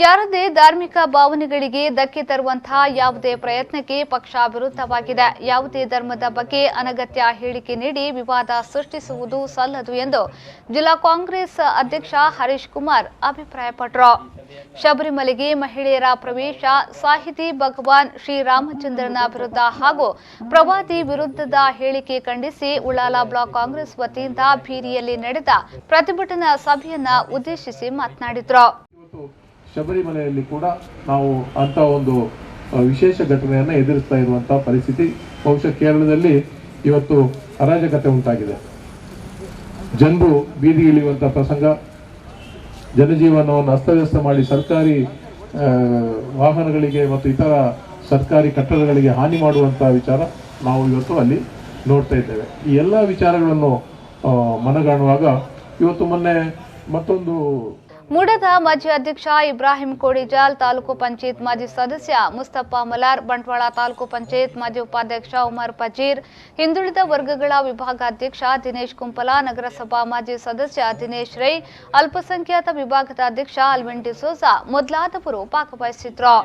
ಯಾರದೇ ಧಾರ್ಮಿಕ ಭಾವನೆಗಳಿಗೆ ಧಕ್ಕೆ ತರುವಂತಹ ಯಾವುದೇ ಪ್ರಯತ್ನಕ್ಕೆ ಪಕ್ಷ ವಿರುದ್ಧವಾಗಿದೆ. ಯಾವುದೇ ಧರ್ಮದ ಬಗ್ಗೆ ಅನಗತ್ಯ ಹೇಳಿಕೆ ನೀಡಿ ವಿವಾದ ಸೃಷ್ಟಿಸುವುದು ಸಲ್ಲದು ಎಂದು ಜಿಲ್ಲಾ ಕಾಂಗ್ರೆಸ್ ಅಧ್ಯಕ್ಷ ಹರೀಶ್ ಕುಮಾರ್ ಅಭಿಪ್ರಾಯಪಟ್ಟರು. ಶಬರಿಮಲೆಗೆ ಮಹಿಳೆಯರ ಪ್ರವೇಶ, ಸಾಹಿತಿ ಭಗವಾನ್ ಶ್ರೀರಾಮಚಂದ್ರನ ವಿರುದ್ಧ ಹಾಗೂ ಪ್ರವಾದಿ ವಿರುದ್ಧದ ಹೇಳಿಕೆ ಖಂಡಿಸಿ ಉಳ್ಳಾಲ ಬ್ಲಾಕ್ ಕಾಂಗ್ರೆಸ್ ವತಿಯಿಂದ ಬೀರಿಯಲ್ಲಿ ನಡೆದ ಪ್ರತಿಭಟನಾ ಸಭೆಯನ್ನ ಉದ್ದೇಶಿಸಿ ಮಾತನಾಡಿದರು. ಶಬರಿಮಲೆಯಲ್ಲಿ ಕೂಡ ನಾವು ಅಂತ ಒಂದು ವಿಶೇಷ ಘಟನೆಯನ್ನು ಎದುರಿಸ್ತಾ ಇರುವಂತಹ ಪರಿಸ್ಥಿತಿ ಬಹುಶಃ ಕೇರಳದಲ್ಲಿ ಇವತ್ತು ಅರಾಜಕತೆ ಉಂಟಾಗಿದೆ. ಜನರು ಬೀದಿ ಇಳಿಯುವಂತಹ ಪ್ರಸಂಗ, ಜನಜೀವನವನ್ನು ಅಸ್ತವ್ಯಸ್ತ ಮಾಡಿ ಸರ್ಕಾರಿ ವಾಹನಗಳಿಗೆ ಮತ್ತು ಇತರ ಸರ್ಕಾರಿ ಕಟ್ಟಡಗಳಿಗೆ ಹಾನಿ ಮಾಡುವಂತಹ ವಿಚಾರ ನಾವು ಇವತ್ತು ಅಲ್ಲಿ ನೋಡ್ತಾ ಇದ್ದೇವೆ. ಈ ಎಲ್ಲ ವಿಚಾರಗಳನ್ನು ಮನಗಾಣುವಾಗ ಇವತ್ತು ಮೊನ್ನೆ ಮತ್ತೊಂದು ಮೂಡದ ಮಾಜಿ ಅಧ್ಯಕ್ಷ ಇಬ್ರಾಹಿಂ ಕೋಡಿಜಾಲ್, ತಾಲೂಕು ಪಂಚಾಯತ್ ಮಾಜಿ ಸದಸ್ಯ ಮುಸ್ತಫಾ ಮಲಾರ್, ಬಂಟ್ವಾಳ ತಾಲೂಕು ಪಂಚಾಯತ್ ಮಾಜಿ ಉಪಾಧ್ಯಕ್ಷ ಉಮರ್ ಪಜೀರ್, ಹಿಂದುಳಿದ ವರ್ಗಗಳ ವಿಭಾಗಾಧ್ಯಕ್ಷ ದಿನೇಶ್ ಕುಂಪಲ, ನಗರಸಭಾ ಮಾಜಿ ಸದಸ್ಯ ದಿನೇಶ್ ರೈ, ಅಲ್ಪಸಂಖ್ಯಾತ ವಿಭಾಗದ ಅಧ್ಯಕ್ಷ ಅಲ್ವಿನ್ ಡಿಸೋಜಾ ಮೊದಲಾದವರು ಭಾಗವಹಿಸಿದ್ರು.